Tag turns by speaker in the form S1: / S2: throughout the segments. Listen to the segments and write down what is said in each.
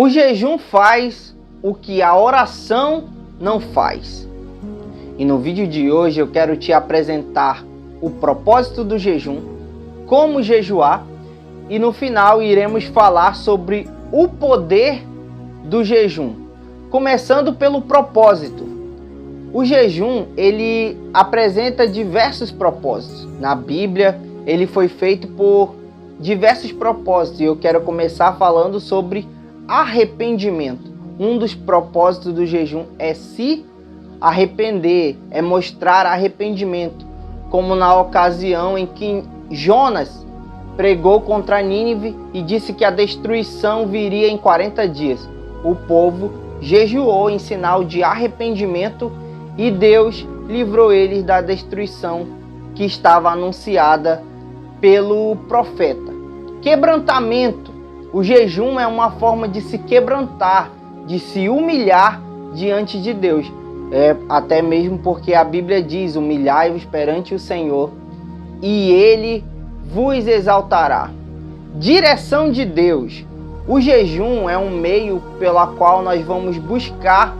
S1: O jejum faz o que a oração não faz. E no vídeo de hoje eu quero te apresentar o propósito do jejum, como jejuar, e no final iremos falar sobre o poder do jejum. Começando pelo propósito. O jejum, ele apresenta diversos propósitos. Na Bíblia, ele foi feito por diversos propósitos. E eu quero começar falando sobre arrependimento. Um dos propósitos do jejum é se arrepender, é mostrar arrependimento. Como na ocasião em que Jonas pregou contra Nínive e disse que a destruição viria em 40 dias. O povo jejuou em sinal de arrependimento e Deus livrou eles da destruição que estava anunciada pelo profeta. Quebrantamento. O jejum é uma forma de se quebrantar, de se humilhar diante de Deus. Até mesmo porque a Bíblia diz: humilhai-vos perante o Senhor e Ele vos exaltará. Direção de Deus. O jejum é um meio pelo qual nós vamos buscar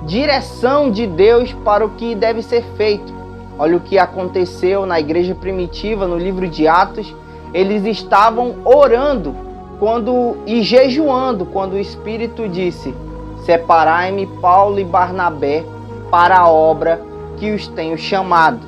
S1: direção de Deus para o que deve ser feito. Olha o que aconteceu na igreja primitiva, no livro de Atos. Eles estavam orando e jejuando quando o Espírito disse: separai-me Paulo e Barnabé para a obra que os tenho chamado.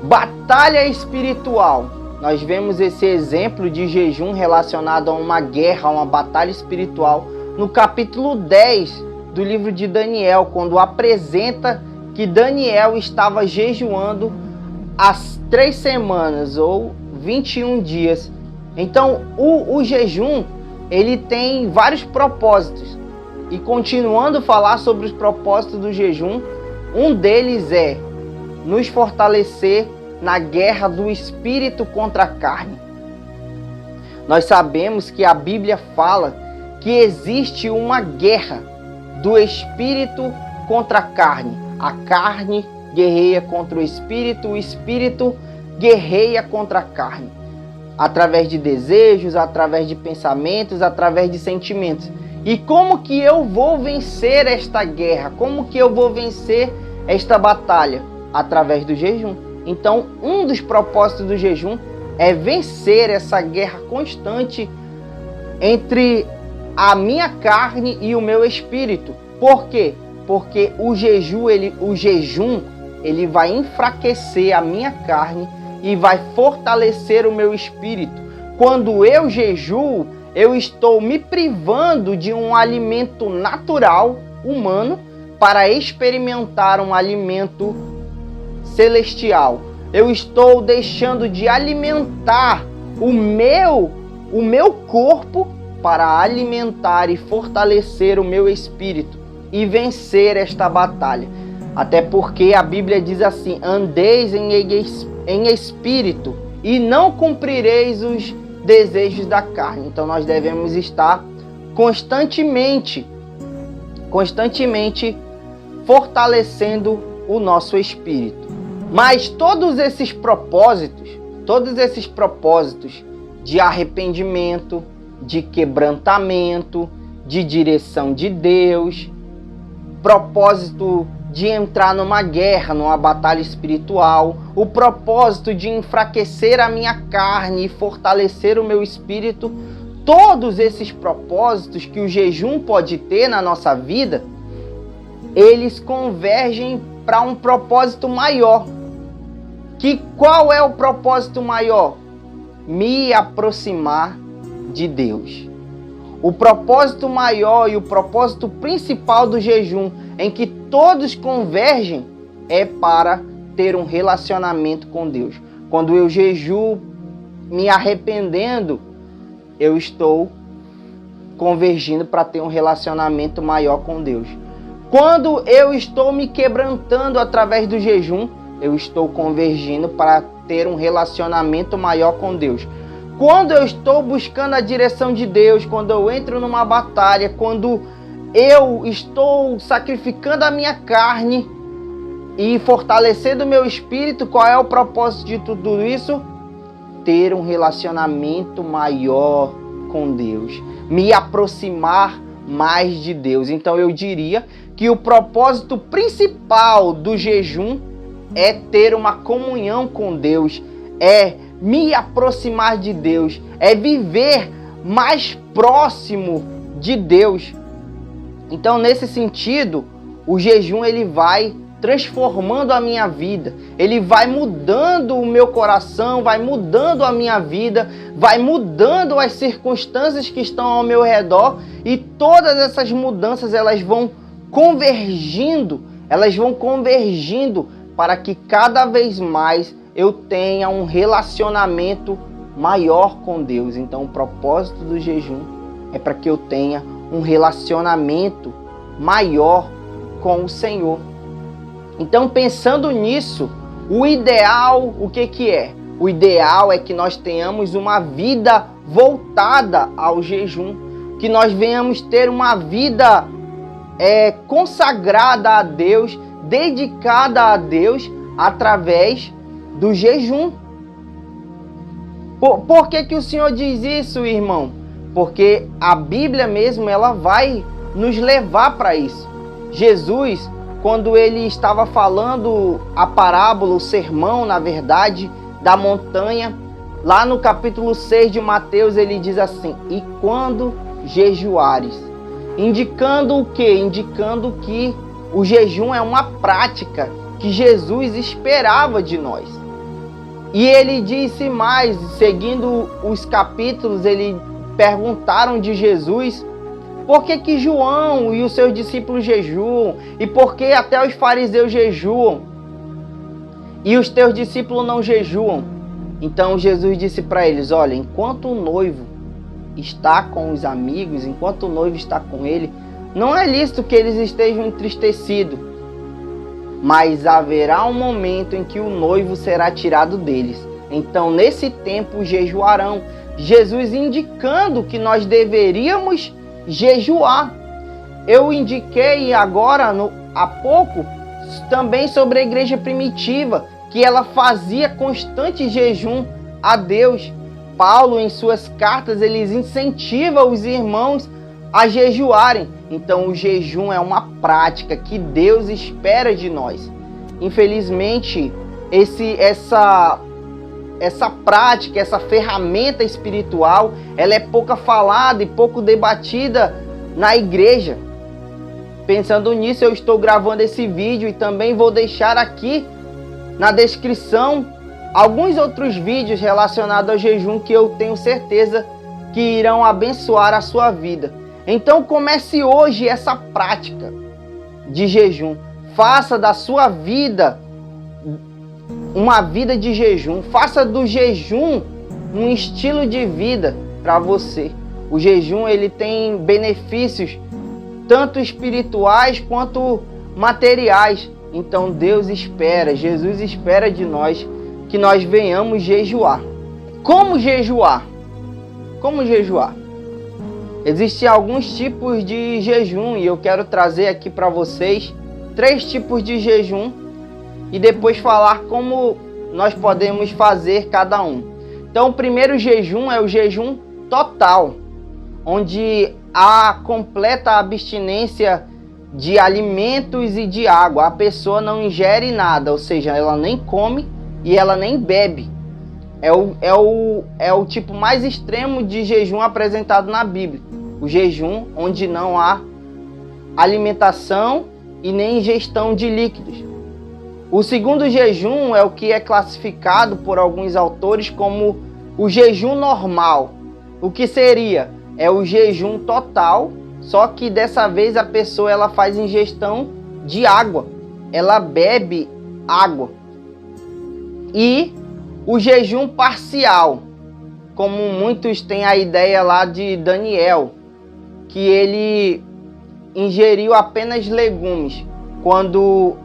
S1: Batalha espiritual. Nós vemos esse exemplo de jejum relacionado a uma guerra, a uma batalha espiritual, no capítulo 10 do livro de Daniel, quando apresenta que Daniel estava jejuando há 3 semanas ou 21 dias. Então, o jejum, ele tem vários propósitos. E continuando a falar sobre os propósitos do jejum, um deles é nos fortalecer na guerra do espírito contra a carne. Nós sabemos que a Bíblia fala que existe uma guerra do espírito contra a carne. A carne guerreia contra o espírito guerreia contra a carne. Através de desejos, através de pensamentos, através de sentimentos. E como que eu vou vencer esta guerra? Como que eu vou vencer esta batalha? Através do jejum. Então, um dos propósitos do jejum é vencer essa guerra constante entre a minha carne e o meu espírito. Por quê? Porque o jejum ele vai enfraquecer a minha carne e vai fortalecer o meu espírito. Quando eu jejuo, eu estou me privando de um alimento natural, humano, para experimentar um alimento celestial. Eu estou deixando de alimentar o meu corpo para alimentar e fortalecer o meu espírito e vencer esta batalha. Até porque a Bíblia diz assim: andeis em espírito e não cumprireis os desejos da carne. Então nós devemos estar constantemente fortalecendo o nosso espírito. Mas todos esses propósitos de arrependimento, de quebrantamento, de direção de Deus, propósito de entrar numa guerra, numa batalha espiritual, o propósito de enfraquecer a minha carne e fortalecer o meu espírito, todos esses propósitos que o jejum pode ter na nossa vida, eles convergem para um propósito maior. Qual é o propósito maior? Me aproximar de Deus. O propósito maior e o propósito principal do jejum, em que todos convergem, é para ter um relacionamento com Deus. Quando eu jejuo me arrependendo, eu estou convergindo para ter um relacionamento maior com Deus. Quando eu estou me quebrantando através do jejum, eu estou convergindo para ter um relacionamento maior com Deus. Quando eu estou buscando a direção de Deus, quando eu entro numa batalha, quando eu estou sacrificando a minha carne e fortalecendo o meu espírito, qual é o propósito de tudo isso? Ter um relacionamento maior com Deus. Me aproximar mais de Deus. Então eu diria que o propósito principal do jejum é ter uma comunhão com Deus, é me aproximar de Deus, é viver mais próximo de Deus. Então, nesse sentido, o jejum ele vai transformando a minha vida, ele vai mudando o meu coração, vai mudando a minha vida, vai mudando as circunstâncias que estão ao meu redor, e todas essas mudanças elas vão convergindo para que cada vez mais eu tenha um relacionamento maior com Deus. Então, o propósito do jejum é para que eu tenha um relacionamento maior com o Senhor. Então, pensando nisso, o ideal, o que é? O ideal é que nós tenhamos uma vida voltada ao jejum, que nós venhamos ter uma vida consagrada a Deus, dedicada a Deus através do jejum. Por que o Senhor diz isso, irmão? Porque a Bíblia mesmo, ela vai nos levar para isso. Jesus, quando ele estava falando a parábola, o sermão, na verdade, da montanha, lá no capítulo 6 de Mateus, ele diz assim: e quando jejuares? Indicando o quê? Indicando que o jejum é uma prática que Jesus esperava de nós. E ele disse mais, seguindo os capítulos, ele perguntaram de Jesus por que João e os seus discípulos jejuam, e por que até os fariseus jejuam e os teus discípulos não jejuam. Então Jesus disse para eles: olha, enquanto o noivo está com os amigos, enquanto o noivo está com ele, não é lícito que eles estejam entristecidos, mas haverá um momento em que o noivo será tirado deles. Então, nesse tempo, jejuarão. Jesus indicando que nós deveríamos jejuar. Eu indiquei agora, há pouco, também sobre a igreja primitiva, que ela fazia constante jejum a Deus. Paulo, em suas cartas, ele incentiva os irmãos a jejuarem. Então, o jejum é uma prática que Deus espera de nós. Infelizmente, essa prática, essa ferramenta espiritual, ela é pouco falada e pouco debatida na igreja. Pensando nisso, eu estou gravando esse vídeo e também vou deixar aqui na descrição alguns outros vídeos relacionados ao jejum que eu tenho certeza que irão abençoar a sua vida. Então comece hoje essa prática de jejum. Faça da sua vida uma vida de jejum. Faça do jejum um estilo de vida para você. O jejum ele tem benefícios tanto espirituais quanto materiais. Então Deus espera, Jesus espera de nós que nós venhamos jejuar. Como jejuar? Como jejuar? Existem alguns tipos de jejum e eu quero trazer aqui para vocês 3 tipos de jejum e depois falar como nós podemos fazer cada um. Então, o primeiro jejum é o jejum total, onde há completa abstinência de alimentos e de água. A pessoa não ingere nada, ou seja, ela nem come e ela nem bebe. É o tipo mais extremo de jejum apresentado na Bíblia. O jejum onde não há alimentação e nem ingestão de líquidos. O segundo jejum é o que é classificado por alguns autores como o jejum normal. O que seria? É o jejum total, só que dessa vez a pessoa ela faz ingestão de água. Ela bebe água. E o jejum parcial, como muitos têm a ideia lá de Daniel, que ele ingeriu apenas legumes quando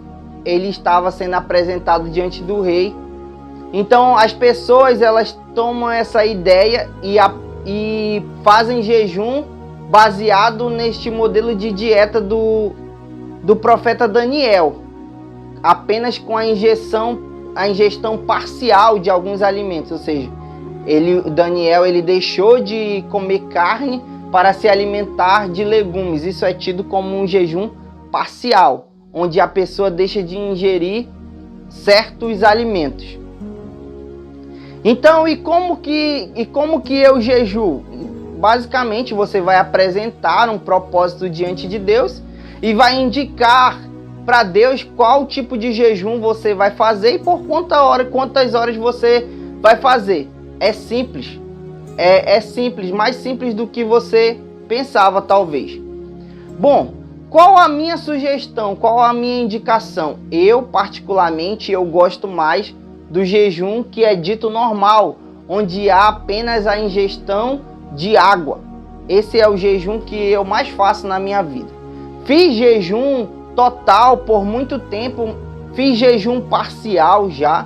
S1: ele estava sendo apresentado diante do rei. Então as pessoas elas tomam essa ideia e fazem jejum baseado neste modelo de dieta do profeta Daniel, apenas com a ingestão parcial de alguns alimentos, ou seja, Daniel deixou de comer carne para se alimentar de legumes. Isso é tido como um jejum parcial, onde a pessoa deixa de ingerir certos alimentos. Então, e como que eu jejuo? Basicamente, você vai apresentar um propósito diante de Deus e vai indicar para Deus qual tipo de jejum você vai fazer e por quantas horas você vai fazer. É simples. É simples, mais simples do que você pensava, talvez. Bom, qual a minha sugestão? Qual a minha indicação? Eu, particularmente, eu gosto mais do jejum que é dito normal, onde há apenas a ingestão de água. Esse é o jejum que eu mais faço na minha vida. Fiz jejum total por muito tempo, fiz jejum parcial já,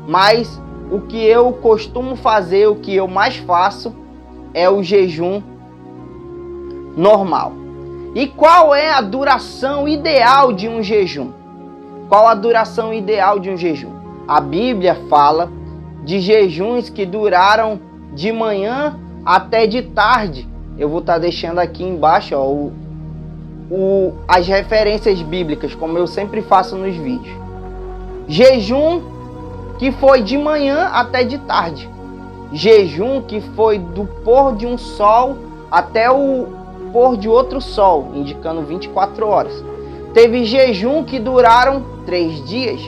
S1: mas o que eu costumo fazer, o que eu mais faço, é o jejum normal. E qual é a duração ideal de um jejum? Qual a duração ideal de um jejum? A Bíblia fala de jejuns que duraram de manhã até de tarde. Eu vou estar deixando aqui embaixo as referências bíblicas, como eu sempre faço nos vídeos. Jejum que foi de manhã até de tarde. Jejum que foi do pôr de um sol até o pôr de outro sol, indicando 24 horas. Teve jejum que duraram 3 dias.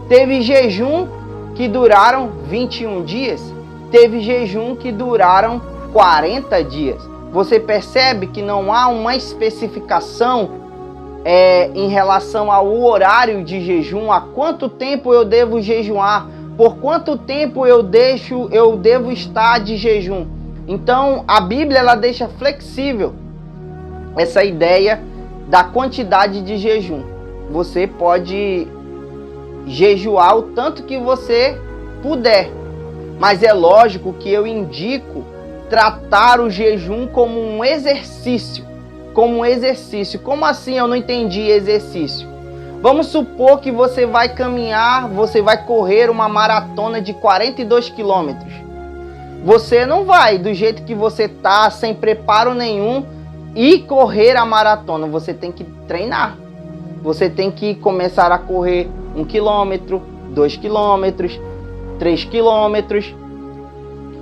S1: Teve jejum que duraram 21 dias. Teve jejum que duraram 40 dias. Você percebe que não há uma especificação em relação ao horário de jejum, a quanto tempo eu devo jejuar, por quanto tempo eu devo estar de jejum. Então a Bíblia ela deixa flexível essa ideia da quantidade de jejum. Você pode jejuar o tanto que você puder, mas é lógico que eu indico tratar o jejum como um exercício. Como um exercício. Como assim? Eu não entendi exercício. Vamos supor que você vai caminhar, você vai correr uma maratona de 42 quilômetros. Você não vai, do jeito que você está, sem preparo nenhum, e correr a maratona. Você tem que treinar. Você tem que começar a correr 1 quilômetro, 2 quilômetros, 3 quilômetros,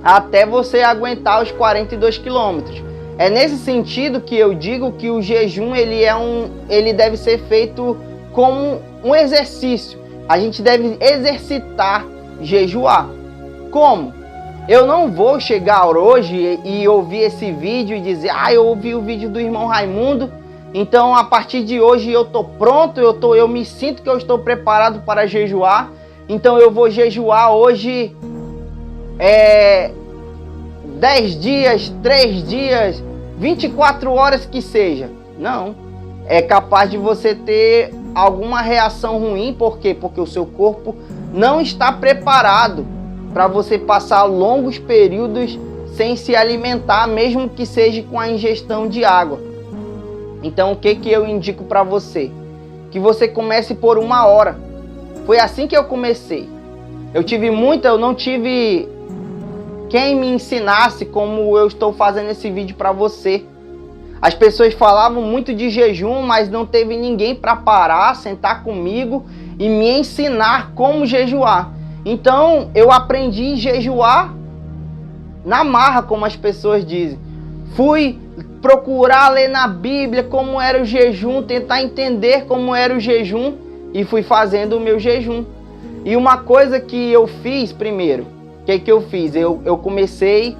S1: até você aguentar os 42 quilômetros. É nesse sentido que eu digo que o jejum ele deve ser feito como um exercício. A gente deve exercitar jejuar. Como? Eu não vou chegar hoje e ouvir esse vídeo e dizer: eu ouvi o vídeo do irmão Raimundo, então a partir de hoje eu estou pronto, eu me sinto que eu estou preparado para jejuar, então eu vou jejuar hoje 10 dias, 3 dias, 24 horas que seja. Não. É capaz de você ter alguma reação ruim. Por quê? Porque o seu corpo não está preparado para você passar longos períodos sem se alimentar, mesmo que seja com a ingestão de água. Então o que eu indico para você? Que você comece por 1 hora. Foi assim que eu comecei. Eu não tive quem me ensinasse como eu estou fazendo esse vídeo para você. As pessoas falavam muito de jejum, mas não teve ninguém para parar, sentar comigo e me ensinar como jejuar. Então eu aprendi a jejuar na marra, como as pessoas dizem. Fui procurar ler na Bíblia como era o jejum, tentar entender como era o jejum e fui fazendo o meu jejum. E uma coisa que eu fiz primeiro, o que eu fiz? Eu comecei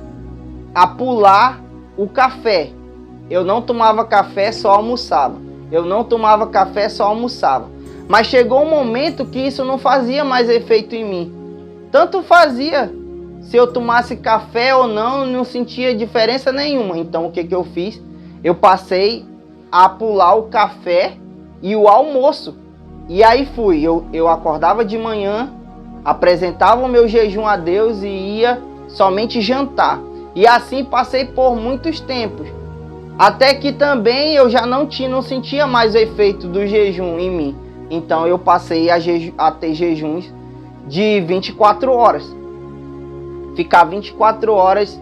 S1: a pular o café. Eu não tomava café, só almoçava. Eu não tomava café, só almoçava. Mas chegou um momento que isso não fazia mais efeito em mim. Tanto fazia. Se eu tomasse café ou não sentia diferença nenhuma. Então o que eu fiz? Eu passei a pular o café e o almoço. E aí fui. Eu acordava de manhã, apresentava o meu jejum a Deus e ia somente jantar. E assim passei por muitos tempos. Até que também eu já não sentia mais o efeito do jejum em mim. Então eu passei a ter jejuns de 24 horas. Ficar 24 horas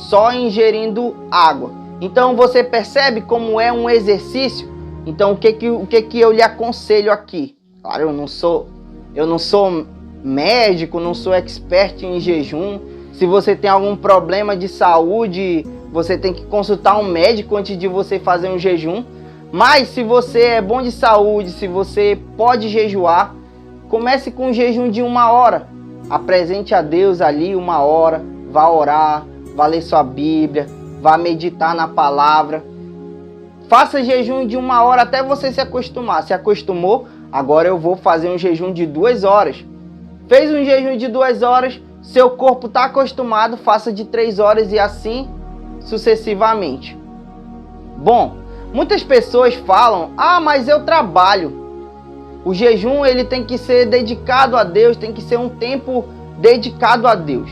S1: só ingerindo água. Então você percebe como é um exercício? Então o que eu lhe aconselho aqui? Claro, eu não sou médico, não sou expert em jejum. Se você tem algum problema de saúde, você tem que consultar um médico antes de você fazer um jejum. Mas se você é bom de saúde, se você pode jejuar, comece com um jejum de 1 hora. Apresente a Deus ali 1 hora, vá orar, vá ler sua Bíblia, vá meditar na palavra. Faça jejum de 1 hora até você se acostumar. Se acostumou, agora eu vou fazer um jejum de 2 horas. Fez um jejum de 2 horas, seu corpo está acostumado, faça de 3 horas e assim sucessivamente. Bom, muitas pessoas falam, mas eu trabalho. O jejum ele tem que ser dedicado a Deus, tem que ser um tempo dedicado a Deus.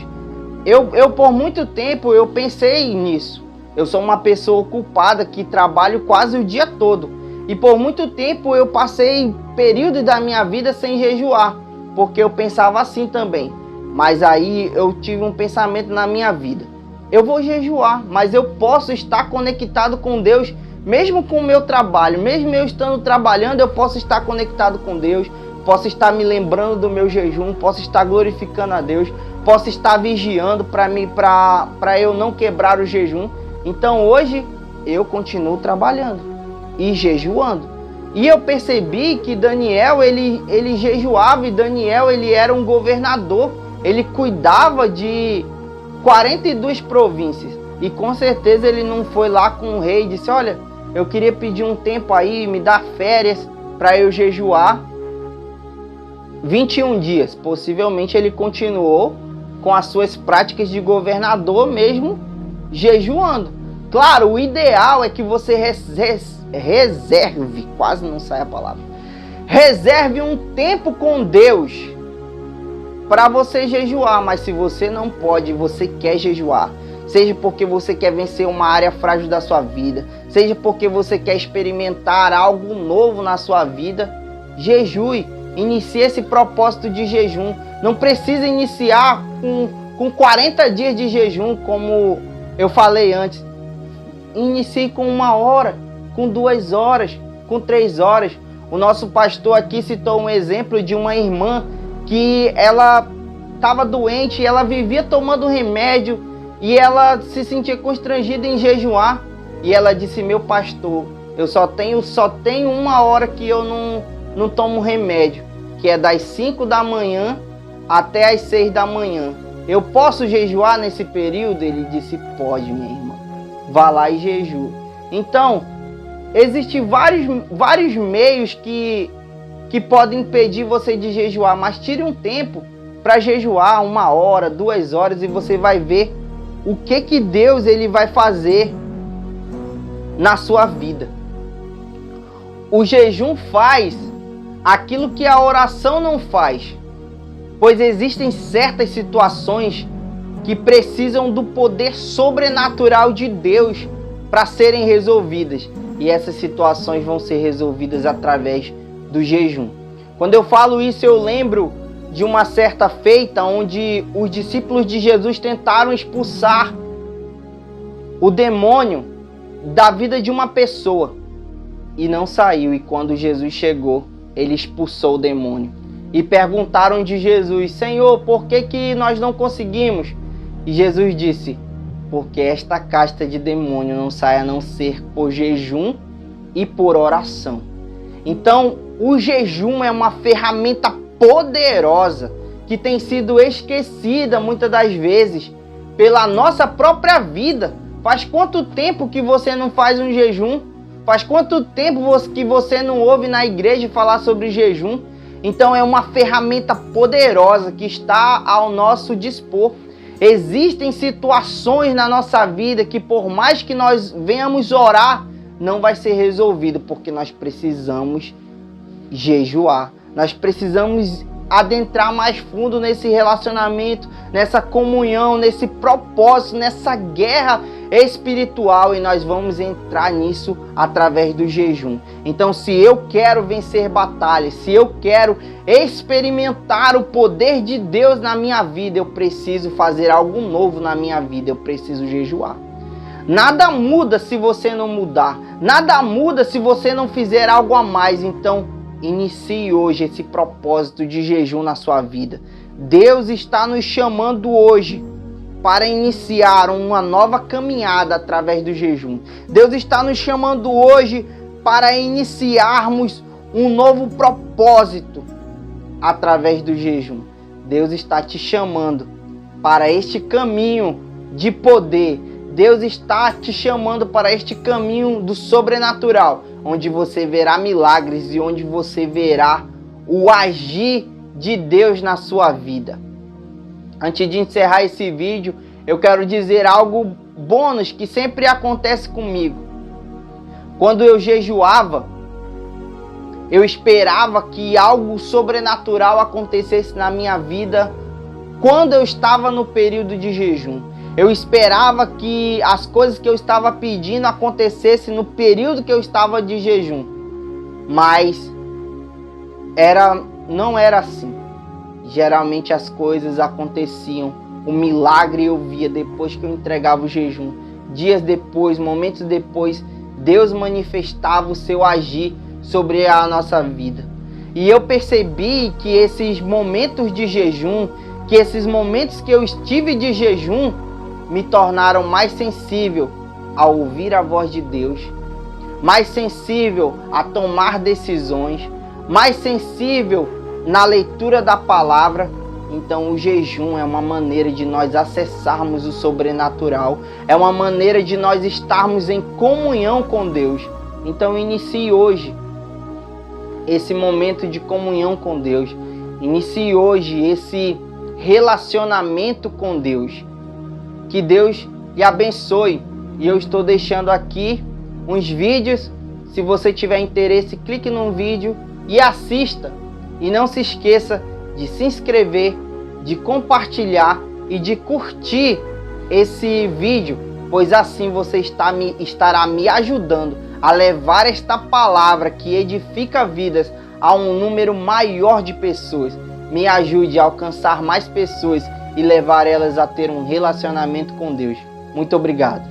S1: Eu por muito tempo eu pensei nisso. Eu sou uma pessoa ocupada que trabalho quase o dia todo. E por muito tempo eu passei períodos da minha vida sem jejuar, porque eu pensava assim também. Mas aí eu tive um pensamento na minha vida. Eu vou jejuar, mas eu posso estar conectado com Deus, mesmo com o meu trabalho, mesmo eu estando trabalhando, eu posso estar conectado com Deus, posso estar me lembrando do meu jejum, posso estar glorificando a Deus, posso estar vigiando para eu não quebrar o jejum. Então hoje eu continuo trabalhando e jejuando. E eu percebi que Daniel, ele jejuava, e Daniel ele era um governador, ele cuidava de 42 províncias. E com certeza ele não foi lá com o rei e disse, olha, eu queria pedir um tempo aí, me dar férias para eu jejuar 21 dias. Possivelmente ele continuou com as suas práticas de governador mesmo jejuando. Claro, o ideal é que você reserve, quase não sai a palavra, reserve um tempo com Deus para você jejuar. Mas se você não pode, você quer jejuar, seja porque você quer vencer uma área frágil da sua vida, seja porque você quer experimentar algo novo na sua vida, jejue, inicie esse propósito de jejum. Não precisa iniciar com 40 dias de jejum, como eu falei antes. Inicie com 1 hora, com 2 horas, com 3 horas. O nosso pastor aqui citou um exemplo de uma irmã que ela estava doente e ela vivia tomando remédio e ela se sentia constrangida em jejuar. E ela disse, meu pastor, eu só tenho 1 hora que eu não tomo remédio, que é das 5 da manhã até as 6 da manhã. Eu posso jejuar nesse período? Ele disse, pode, minha irmã. Vá lá e jejue. Então, existem vários meios que podem impedir você de jejuar, mas tire um tempo para jejuar 1 hora, 2 horas, e você vai ver o que Deus ele vai fazer na sua vida. O jejum faz aquilo que a oração não faz, pois existem certas situações que precisam do poder sobrenatural de Deus para serem resolvidas. E essas situações vão ser resolvidas através do jejum. Quando eu falo isso, eu lembro de uma certa feita onde os discípulos de Jesus tentaram expulsar o demônio da vida de uma pessoa e não saiu. E quando Jesus chegou, ele expulsou o demônio. E perguntaram de Jesus, Senhor, por que nós não conseguimos? E Jesus disse, porque esta casta de demônio não sai a não ser por jejum e por oração. Então, o jejum é uma ferramenta poderosa que tem sido esquecida muitas das vezes pela nossa própria vida. Faz quanto tempo que você não faz um jejum? Faz quanto tempo que você não ouve na igreja falar sobre jejum? Então é uma ferramenta poderosa que está ao nosso dispor. Existem situações na nossa vida que por mais que nós venhamos orar, não vai ser resolvido, porque nós precisamos jejuar. Nós precisamos adentrar mais fundo nesse relacionamento, nessa comunhão, nesse propósito, nessa guerra espiritual e nós vamos entrar nisso através do jejum. Então, se eu quero vencer batalhas, se eu quero experimentar o poder de Deus na minha vida, eu preciso fazer algo novo na minha vida, eu preciso jejuar. Nada muda se você não mudar, nada muda se você não fizer algo a mais. Então, inicie hoje esse propósito de jejum na sua vida. Deus está nos chamando hoje para iniciar uma nova caminhada através do jejum. Deus está nos chamando hoje para iniciarmos um novo propósito através do jejum. Deus está te chamando para este caminho de poder. Deus está te chamando para este caminho do sobrenatural, onde você verá milagres e onde você verá o agir de Deus na sua vida. Antes de encerrar esse vídeo, eu quero dizer algo bônus que sempre acontece comigo. Quando eu jejuava, eu esperava que algo sobrenatural acontecesse na minha vida quando eu estava no período de jejum. Eu esperava que as coisas que eu estava pedindo acontecessem no período que eu estava de jejum. Mas não era assim. Geralmente as coisas aconteciam, o milagre eu via depois que eu entregava o jejum. Dias depois, momentos depois, Deus manifestava o seu agir sobre a nossa vida. E eu percebi que esses momentos de jejum, que esses momentos que eu estive de jejum, me tornaram mais sensível a ouvir a voz de Deus, mais sensível a tomar decisões, mais sensível na leitura da palavra. Então o jejum é uma maneira de nós acessarmos o sobrenatural, é uma maneira de nós estarmos em comunhão com Deus. Então inicie hoje esse momento de comunhão com Deus, inicie hoje esse relacionamento com Deus. Que Deus lhe abençoe. E eu estou deixando aqui uns vídeos. Se você tiver interesse, clique no vídeo e assista. E não se esqueça de se inscrever, de compartilhar e de curtir esse vídeo, pois assim você estará me ajudando a levar esta palavra que edifica vidas a um número maior de pessoas. Me ajude a alcançar mais pessoas e levar elas a ter um relacionamento com Deus. Muito obrigado.